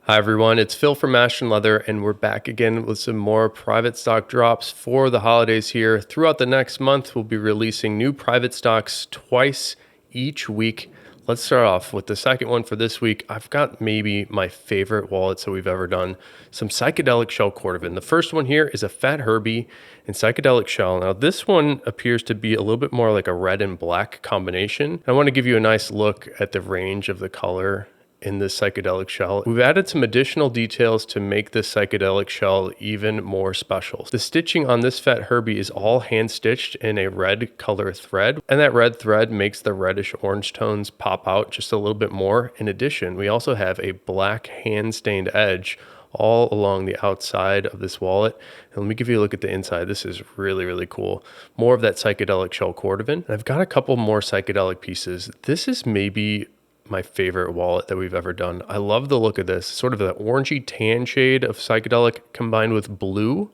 Hi everyone, it's Phil from Ashland Leather, and we're back again with some more private stock drops for the holidays here. Throughout the next month, we'll be releasing new private stocks twice each week. Let's start off with the second one for this week. I've got maybe my favorite wallets that we've ever done, some Psychedelic shell cordovan. The first one here is a Fat Herbie in Psychedelic shell. Now this one appears to be a little bit more like a red and black combination. I want to give you a nice look at the range of the color in this psychedelic shell. We've added some additional details to make this psychedelic shell even more special. The stitching on this Fat Herbie is all hand stitched in a red color thread, and that red thread makes the reddish orange tones pop out just a little bit more. In addition, we also have a black hand stained edge all along the outside of this wallet. And let me give you a look at the inside. This is really, really cool. More of that psychedelic shell cordovan. And I've got a couple more psychedelic pieces. This is maybe my favorite wallet that we've ever done. I love the look of this, sort of that orangey tan shade of psychedelic combined with blue.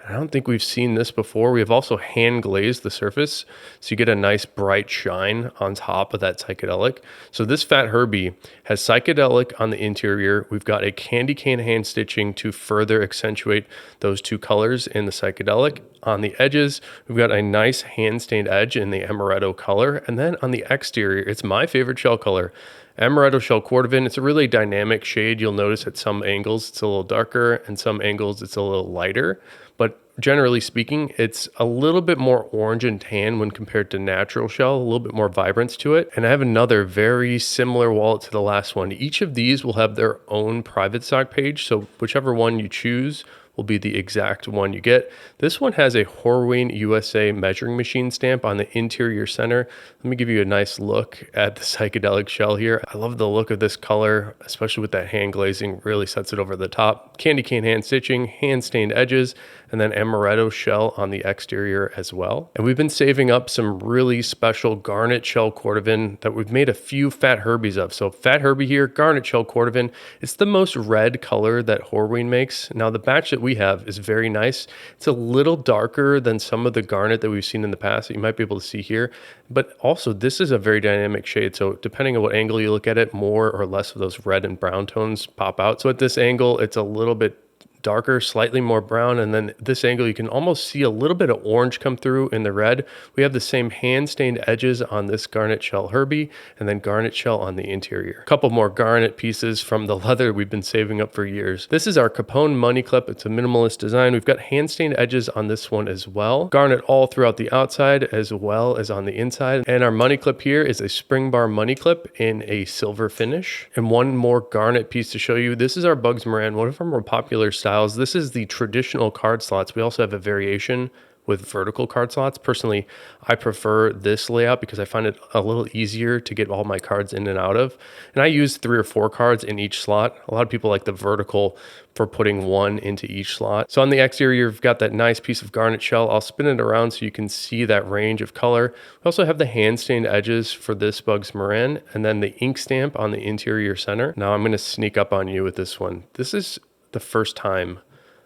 I don't think we've seen this before. We have also hand glazed the surface, so you get a nice bright shine on top of that psychedelic. So this Fat Herbie has psychedelic on the interior. We've got a candy cane hand stitching to further accentuate those two colors in the psychedelic. On the edges, we've got a nice hand stained edge in the amaretto color. And then on the exterior, it's my favorite shell color, Amaretto shell cordovan. It's a really dynamic shade. You'll notice at some angles it's a little darker and some angles it's a little lighter, but generally speaking, it's a little bit more orange and tan when compared to natural shell, a little bit more vibrance to it. And I have another very similar wallet to the last one. Each of these will have their own private stock page, so whichever one you choose will be the exact one you get. This one has a Horween USA measuring machine stamp on the interior center. Let me give you a nice look at the psychedelic shell here. I love the look of this color, especially with that hand glazing, really sets it over the top. Candy cane hand stitching, hand stained edges, and then amaretto shell on the exterior as well. And we've been saving up some really special garnet shell cordovan that we've made a few Fat Herbies of. So Fat Herbie here, garnet shell cordovan. It's the most red color that Horween makes. Now the batch that we have is very nice. It's a little darker than some of the garnet that we've seen in the past that you might be able to see here, but also this is a very dynamic shade. So depending on what angle you look at it, more or less of those red and brown tones pop out. So at this angle, it's a little bit darker, slightly more brown, and then this angle you can almost see a little bit of orange come through in the red. We have the same hand stained edges on this garnet shell Herbie, and then garnet shell on the interior. A couple more garnet pieces from the leather we've been saving up for years. This is our Capone money clip. It's a minimalist design. We've got hand stained edges on this one as well. Garnet all throughout the outside as well as on the inside. And our money clip here is a spring bar money clip in a silver finish. And one more garnet piece to show you. This is our Bugs Moran, one of our more popular styles. This is the traditional card slots. We also have a variation with vertical card slots. Personally, I prefer this layout because I find it a little easier to get all my cards in and out of. And I use 3 or 4 cards in each slot. A lot of people like the vertical for putting one into each slot. So on the exterior, you've got that nice piece of garnet shell. I'll spin it around so you can see that range of color. We also have the hand stained edges for this Bugs Moran, and then the ink stamp on the interior center. Now I'm gonna sneak up on you with this one. This is the first time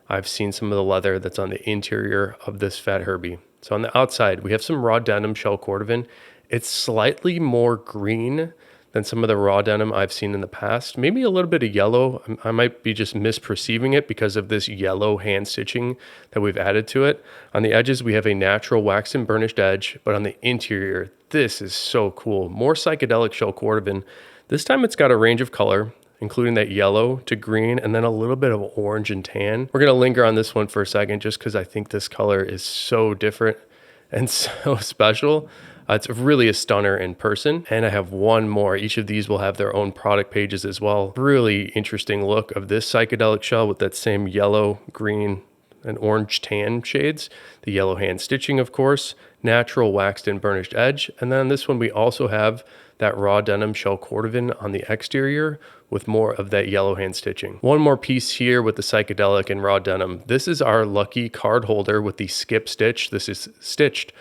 I've seen some of the leather that's on the interior of this Fat Herbie. So on the outside, we have some raw denim shell cordovan. It's slightly more green than some of the raw denim I've seen in the past. Maybe a little bit of yellow. I might be just misperceiving it because of this yellow hand stitching that we've added to it. On the edges, we have a natural waxed and burnished edge, but on the interior, this is so cool. More psychedelic shell cordovan. This time it's got a range of color, including that yellow to green and then a little bit of orange and tan. We're gonna linger on this one for a second just because I think this color is so different and so special. It's really a stunner in person. And I have one more. Each of these will have their own product pages as well. Really interesting look of this psychedelic shell with that same yellow, green, and orange tan shades. The yellow hand stitching, of course, natural waxed and burnished edge. And then this one, we also have that raw denim shell cordovan on the exterior with more of that yellow hand stitching. One more piece here with the psychedelic and raw denim. This is our lucky card holder with the skip stitch. This is stitched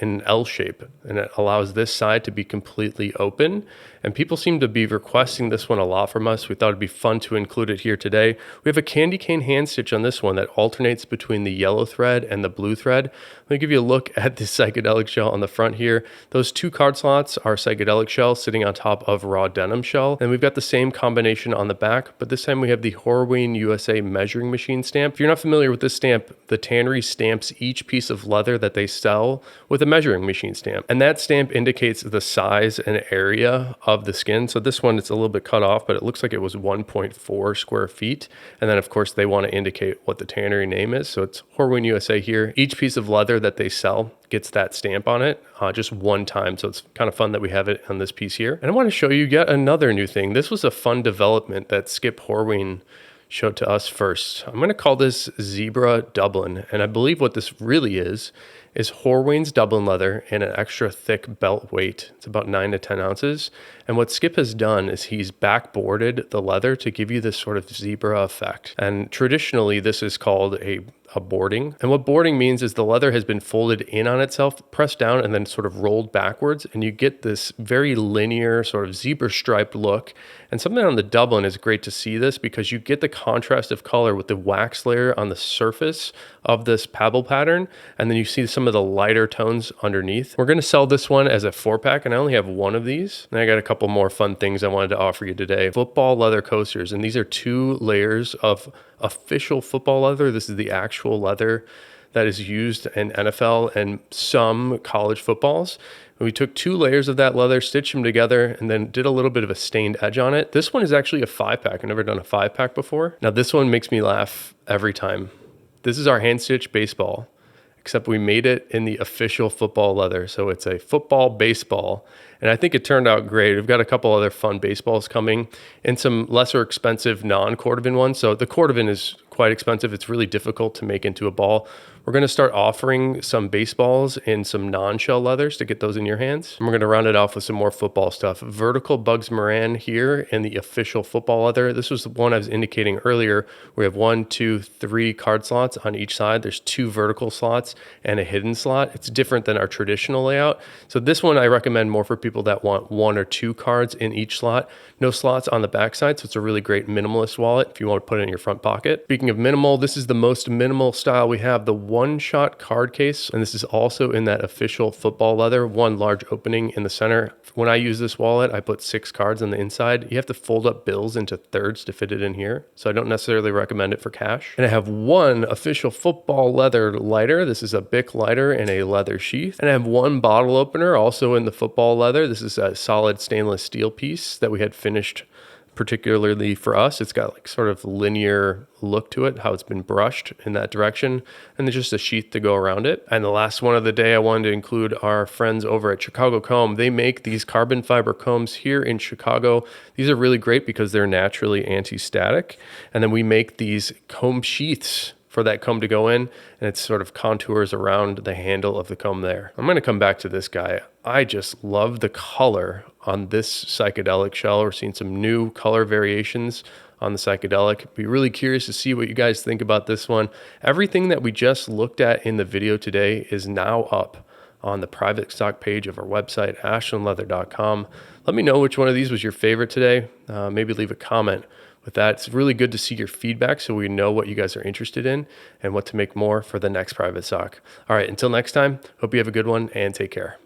in an L shape, and it allows this side to be completely open. And people seem to be requesting this one a lot from us. We thought it'd be fun to include it here today. We have a candy cane hand stitch on this one that alternates between the yellow thread and the blue thread. Let me give you a look at the Psychedelic shell on the front here. Those 2 card slots are Psychedelic shell sitting on top of raw denim shell. And we've got the same combination on the back, but this time we have the Horween USA measuring machine stamp. If you're not familiar with this stamp, the tannery stamps each piece of leather that they sell with a measuring machine stamp. And that stamp indicates the size and area of the skin. So this one, it's a little bit cut off, but it looks like it was 1.4 square feet. And then of course they want to indicate what the tannery name is. So it's Horween USA here. Each piece of leather that they sell gets that stamp on it just one time. So it's kind of fun that we have it on this piece here. And I want to show you yet another new thing. This was a fun development that Skip Horween showed to us first. I'm going to call this Zebra Dublin. And I believe what this really is Horween's Dublin leather in an extra thick belt weight. It's about 9 to 10 ounces. And what Skip has done is he's backboarded the leather to give you this sort of zebra effect. And traditionally, this is called a boarding. And what boarding means is the leather has been folded in on itself, pressed down, and then sort of rolled backwards. And you get this very linear sort of zebra striped look. And something on the Dublin is great to see this because you get the contrast of color with the wax layer on the surface of this pebble pattern. And then you see some of the lighter tones underneath. We're going to sell this one as a 4-pack, and I only have one of these. And I got a couple more fun things I wanted to offer you today. Football leather coasters, and these are 2 layers of official football leather. This is the actual leather that is used in NFL and some college footballs. And we took 2 layers of that leather, stitched them together, and then did a little bit of a stained edge on it. This one is actually a 5-pack. I've never done a 5-pack before. Now this one makes me laugh every time. This is our hand stitch baseball, except we made it in the official football leather. So it's a football baseball. And I think it turned out great. We've got a couple other fun baseballs coming and some lesser expensive non-cordovan ones. So the cordovan is quite expensive. It's really difficult to make into a ball. We're going to start offering some baseballs in some non-shell leathers to get those in your hands. And we're going to round it off with some more football stuff. Vertical Bugs Moran here in the official football leather. This was the one I was indicating earlier. We have 1, 2, 3 card slots on each side. There's 2 vertical slots and a hidden slot. It's different than our traditional layout. So this one I recommend more for people that want 1 or 2 cards in each slot. No slots on the back side, so it's a really great minimalist wallet if you want to put it in your front pocket. Speaking of minimal, this is the most minimal style we have, the one-shot card case, and this is also in that official football leather, 1 large opening in the center. When I use this wallet, I put 6 cards on the inside. You have to fold up bills into thirds to fit it in here, so I don't necessarily recommend it for cash. And I have 1 official football leather lighter. This is a Bic lighter in a leather sheath. And I have 1 bottle opener, also in the football leather. This is a solid stainless steel piece that we had finished particularly for us. It's got like sort of linear look to it, how it's been brushed in that direction, and there's just a sheath to go around it. And the last one of the day, I wanted to include our friends over at Chicago Comb. They make these carbon fiber combs here in Chicago. These are really great because they're naturally anti-static. And then we make these comb sheaths for that comb to go in, and it sort of contours around the handle of the comb there. I'm going to come back to this guy. I just love the color on this Psychedelic shell. We're seeing some new color variations on the Psychedelic. Be really curious to see what you guys think about this one. Everything that we just looked at in the video today is now up on the private stock page of our website, ashlandleather.com. Let me know which one of these was your favorite today. Maybe leave a comment. With that, it's really good to see your feedback so we know what you guys are interested in and what to make more for the next private stock. All right, until next time, hope you have a good one and take care.